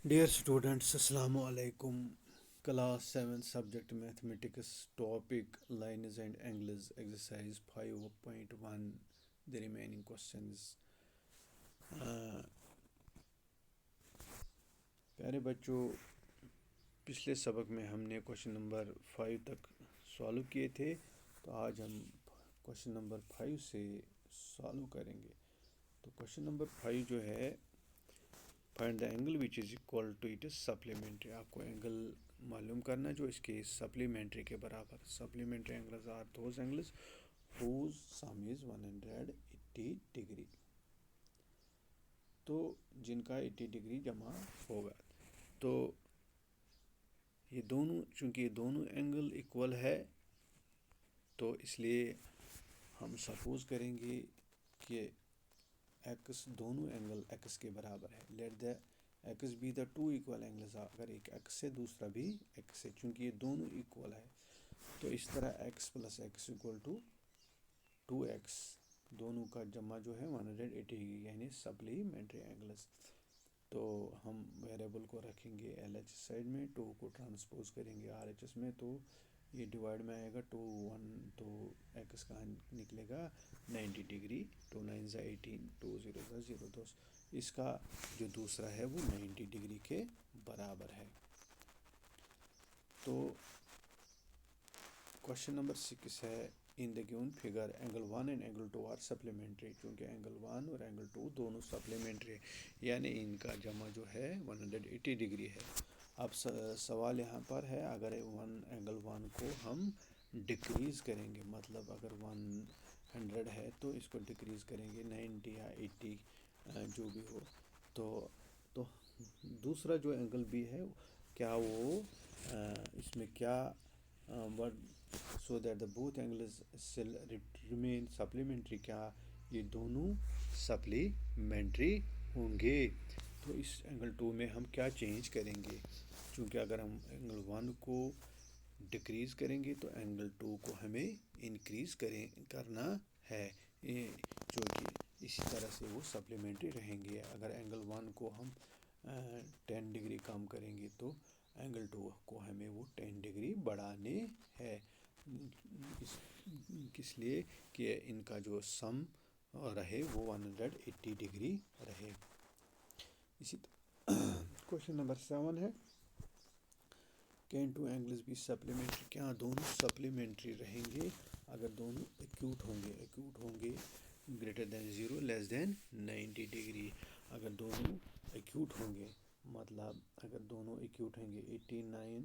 Dear students, Assalamu alaikum. Class 7 subject mathematics topic lines and angles exercise 5.1. The remaining questions. پیارے بچوں، پچھلے سبق میں ہم نے کوشچن نمبر 5 تک سالو کیے تھے، تو آج ہم کوشچن نمبر 5 سے سالو کریں گے۔ تو کوشچن نمبر 5 جو ہے، find the angle which is equal to it is supplementary. آپ کو اینگل معلوم کرنا جو اس کے سپلیمنٹری کے برابر۔ Supplementary angles are those angles whose sum is 180 degree, تو جن کا 80 ڈگری جمع ہوگا۔ تو یہ دونوں، چونکہ یہ دونوں اینگل ایکول ہے، تو اس لیے ہم سپوز کریں گے کہ ایکس، دونوں اینگل ایکس کے برابر ہے۔ Let the x be the two equal angles, اگر ایک ایکس سے دوسرا بھی ایکس سے، چونکہ یہ دونوں ایکول ہے، تو اس طرح x plus x equal to 2x، دونوں کا جمع جو ہے 180 ڈگری، یعنی سپلیمنٹری اینگلز۔ تو ہم ویریبل کو رکھیں گے ایل ایچ سائڈ میں، 2 کو ٹرانسپوز کریں گے آر ایچ ایس میں، تو یہ ڈیوائڈ میں آئے گا 2 1، تو ایکس کا نکلے گا 90 ڈگری، 2 9 18، 2 0 0 2، اس کا جو دوسرا ہے وہ 90 ڈگری کے برابر ہے۔ تو کوشچن نمبر 6 ہے، in the given figure angle 1 and angle 2 are supplementary, چونکہ اینگل 1 اور اینگل 2 دونوں سپلیمنٹری ہے، یعنی ان کا جمع جو ہے 180 ڈگری ہے۔ اب سوال یہاں پر ہے، اگر اینگل 1 کو ہم ڈکریز کریں گے، مطلب اگر 100 ہے تو اس کو ڈکریز کریں گے 90 یا 80 جو بھی ہو، تو دوسرا جو اینگل بھی ہے، کیا وہ اس میں کیا so that the both angles remain supplementary, کیا یہ دونوں سپلیمنٹری ہوں گے؟ تو اس اینگل 2 میں ہم کیا چینج کریں گے؟ چونکہ اگر ہم اینگل 1 کو ڈکریز کریں گے تو اینگل 2 کو ہمیں انکریز کرنا ہے، جو کہ اسی طرح سے وہ سپلیمنٹری رہیں گے۔ اگر اینگل 1 کو ہم 10 ڈگری کم کریں گے تو اینگل 2 کو ہمیں وہ 10 ڈگری بڑھانے ہے، اس لیے کہ ان کا جو سم رہے وہ 180 ڈگری رہے۔ اسی کوشچن نمبر 7 ہے، can two angles be supplementary, کیا دونوں سپلیمنٹری رہیں گے اگر دونوں ایکیوٹ ہوں گے گریٹر دین 0 لیس دین 90 ڈگری۔ اگر دونوں ایکیوٹ ہوں گے، مطلب اگر دونوں ایکیوٹ ہوں گے 89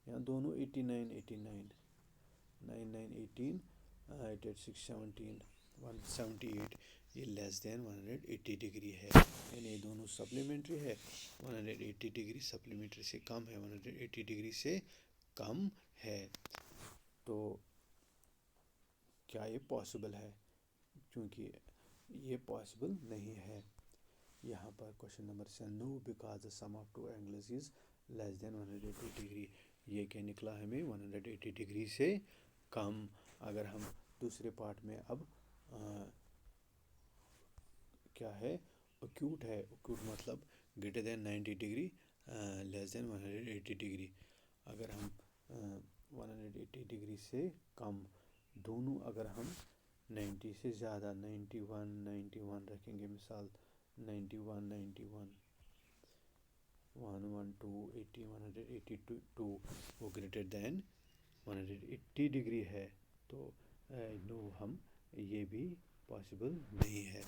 یا دونوں 89 89 9 9 18 8 8 6 17 178، یہ لیس دین 180 ڈگری ہے، یعنی یہ دونوں سپلیمنٹری ہے، 180 ڈگری سپلیمنٹری سے کم ہے، 180 ڈگری سے کم ہے۔ تو کیا یہ پاسبل ہے؟ چونکہ یہ پاسبل نہیں ہے یہاں پر۔ Question number 7، no because the sum of two angles is less than 180 degree, یہ کیا نکلا ہمیں 180 ڈگری سے کم۔ اگر ہم دوسرے پارٹ میں اب کیا ہے، ایکیوٹ ہے، ایکیوٹ مطلب گریٹر دین 90 ڈگری لیس دین 180 ڈگری، اگر ہم 180 ڈگری سے کم دونوں، اگر ہم 90 سے زیادہ 91 رکھیں گے، مثال 91 112 80 182 وہ گریٹر دین 180 ڈگری ہے، تو نو، ہم یہ بھی پاسبل نہیں ہے۔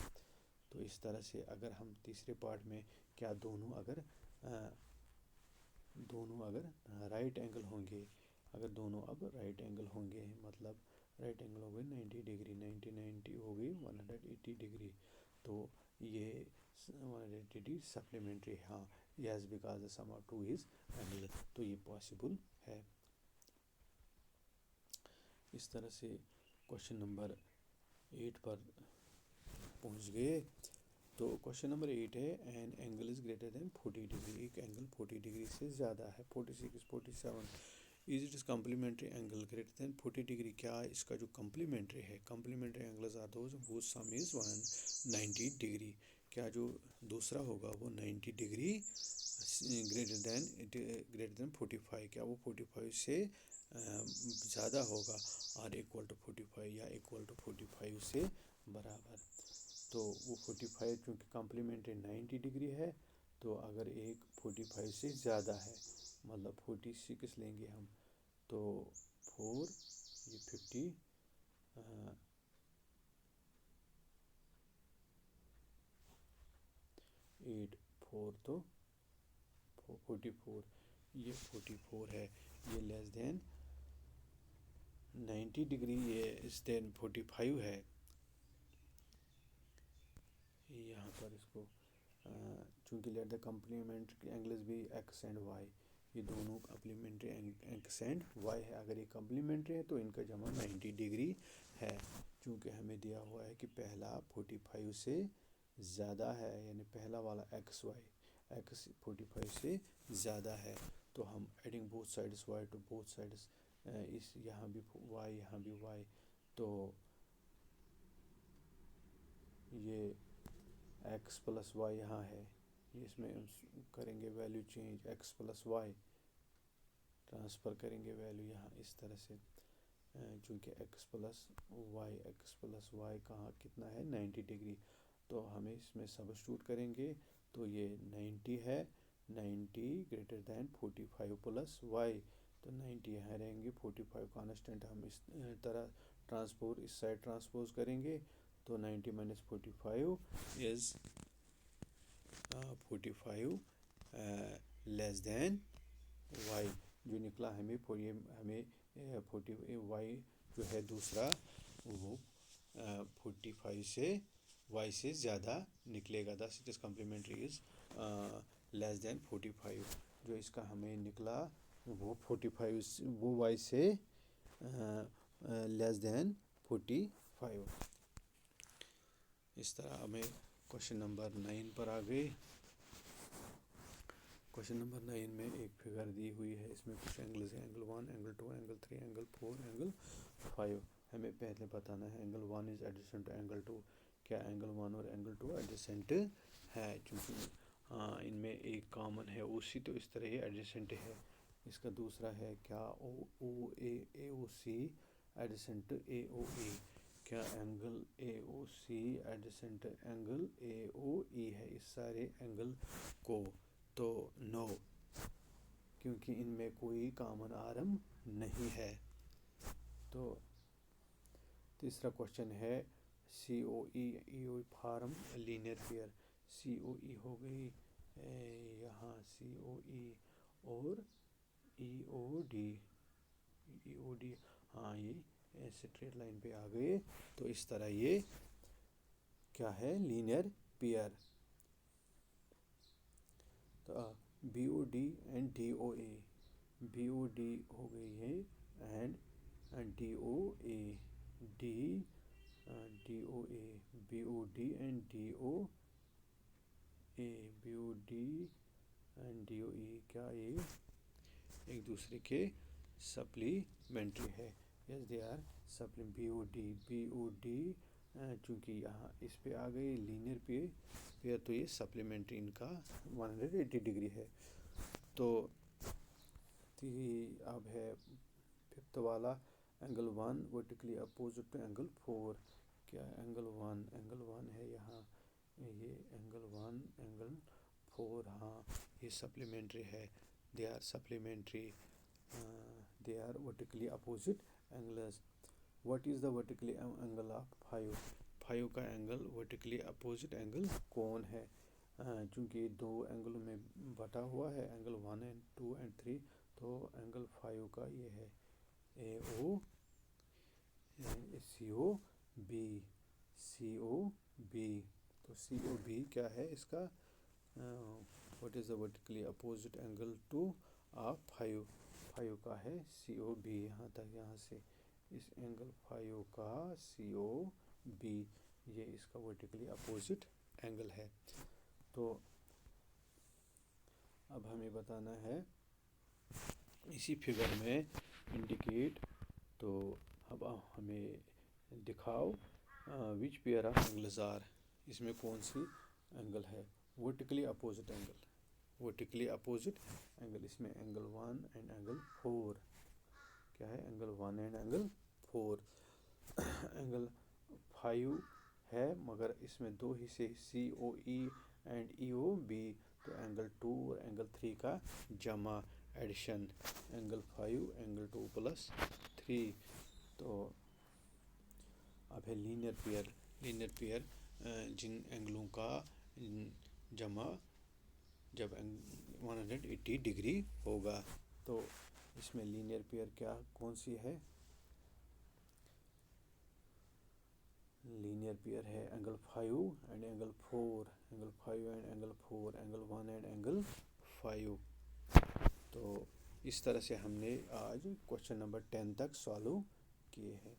تو اس طرح سے اگر ہم تیسرے پارٹ میں، کیا دونوں اگر رائٹ اینگل ہوں گے، اگر دونوں اب رائٹ اینگل ہوں گے، مطلب رائٹ اینگل ہو گئے 90 ڈگری، 90 ہو گئی 180 ڈگری، تو یہ 180 ڈگری سپلیمنٹری، ہاں، yes because the sum of two is angle, تو یہ پاسبل ہے۔ اس طرح سے کوشچن نمبر 8 پر پہنچ گئے۔ تو کوشچن نمبر 8 ہے، an angle is greater than 40 degree, ایک اینگل 40 ڈگری سے زیادہ ہے، 46 47، is it is complementary angle greater than 40 degree, کیا اس کا جو کمپلیمنٹری ہے، complementary angles are those whose sum is 190 degree, کیا جو دوسرا ہوگا وہ 90 ڈگری greater than 45, کیا وہ 45 سے زیادہ ہوگا، اور equal to 45 یا equal to 45 سے برابر. تو وہ 45 چونکہ کمپلیمنٹری 90 ڈگری ہے، تو اگر ایک 45 سے زیادہ ہے مطلب 46 لیں گے ہم، تو 4 یہ 50 8 4 تو 44، یہ 44 ہے، یہ لیس دین 90 ڈگری، یہ اس دین 45 ہے. یہاں پر اس کو چونکہ لیٹ دا کمپلیمنٹری اینگلز بھی ایکس اینڈ وائی، یہ دونوں کمپلیمنٹری ایکس اینڈ وائی ہے. اگر یہ کمپلیمنٹری ہے تو ان کا جمع 90 ڈگری ہے. چونکہ ہمیں دیا ہوا ہے کہ پہلا 45 سے زیادہ ہے، یعنی پہلا والا ایکس وائی ایکس 45 سے زیادہ ہے، تو ہم adding both sides Y to both sides, اس یہاں بھی وائی یہاں بھی وائی، تو یہ ایکس پلس وائی یہاں ہے، اس میں کریں گے value change, x plus y transfer کریں گے ویلیو یہاں اس طرح سے، چونکہ ایکس پلس وائی کہاں کتنا ہے 90 ڈگری، تو ہمیں اس میں سبسٹیوٹ کریں گے تو یہ 90 ہے، 90 گریٹر دین 45 پلس وائی، تو 90 یہاں رہیں گے، 45 کانسٹنٹ ہم اس طرح ٹرانسپوز اس سائڈ ٹرانسپوز کریں گے، تو 90 minus 45 is 45 less than y جو نکلا ہمیں، ہمیں 40 وائی جو ہے دوسرا وہ 45 سے وائی سے زیادہ نکلے گا. thus it is complementary is لیس دین 45، جو اس کا ہمیں نکلا وہ 45 وہ وائی سے لیس دین 45. اس طرح ہمیں کوشچن نمبر 9 پر آ گئے. کوشچن نمبر 9 میں ایک فگر دی ہوئی ہے، اس میں کچھ اینگلز ہیں، angle 1 angle 2 angle 3 angle 4 angle 5. ہمیں پہلے بتانا ہے angle 1 is adjacent to angle 2، کیا اینگل 1 اور اینگل 2 ایڈجسنٹ ہے، چونکہ ان میں ایک کامن ہے او سی، تو اس طرح یہ ایڈجسنٹ ہے. اس کا دوسرا ہے کیا اے او سی ایڈجسنٹ اے او ای، کیا اینگل اے او سی ایڈجسنٹ اینگل اے او ای ہے اس سارے اینگل کو، تو نو، کیونکہ ان میں کوئی کامن آرم نہیں ہے. تو تیسرا کوشچن ہے سی او ای فارم لینئر پیئر، سی او ای ہو گئی یہاں سی او ای اور ای او ڈی، ہاں یہ اسٹریٹ لائن پہ آ گئے، تو اس طرح یہ کیا ہے لینئر پیئر. تو B O D and D O A, B O D ہو گئی ہے and D O A, D O A, B O D and D O A, B O D and D O A, کیا یہ ایک دوسرے کے supplementary ہے؟ Yes they are B O D چونکہ یہاں اس پہ آ گئی لینئر پیئر، تو یہ سپلیمنٹری ان کا 180 ڈگری ہے. تو اب ہے ففتھ والا angle 1 vertically opposite to angle 4، کیا اینگل 1 ہے یہاں، یہ اینگل 1 اینگل 4، ہاں یہ سپلیمنٹری ہے، they are supplementary, they are vertically opposite angles. What is the vertically angle of 5 کا اینگل ورٹیکلی اپوزٹ اینگل کون ہے؟ چونکہ یہ دو اینگلوں میں بٹا ہوا ہے، اینگل 1 اینڈ 2 اینڈ 3، تو اینگل 5 کا یہ ہے اے او سی او بی، تو سی او بی کیا ہے اس کا، what is the vertically opposite angle to of 5 کا ہے سی او بی، یہاں تک یہاں سے اس اینگل 5 کا سی او بی، یہ اس کا ورٹیکلی اپوزٹ اینگل ہے. تو اب ہمیں بتانا ہے اسی فگر میں انڈیکیٹ، تو اب ہمیں دکھاؤ which pair of angles are, اس میں کون سی اینگل ہے vertically opposite angle. Vertically opposite angle, اس میں اینگل 1 اینڈ اینگل 4 کیا ہے، اینگل 1 اینڈ اینگل 4 اینگل 5 ہے مگر اس میں دو حصے C O E and E O B, تو اینگل 2 اور اینگل 3 کا جمع ایڈیشن، اینگل 5 اینگل 2 پلس 3. تو اب ہے لینئر پیئر جن اینگلوں کا جمع جب 180 ڈگری ہوگا. تو اس میں لینئر پیئر کون سی ہے؟ لینئر پیئر ہے angle 5 and angle 4، angle 5 and angle 4، angle 1 and angle 5. تو اس طرح سے ہم نے آج کوشچن نمبر 10 تک سالو کیے ہیں.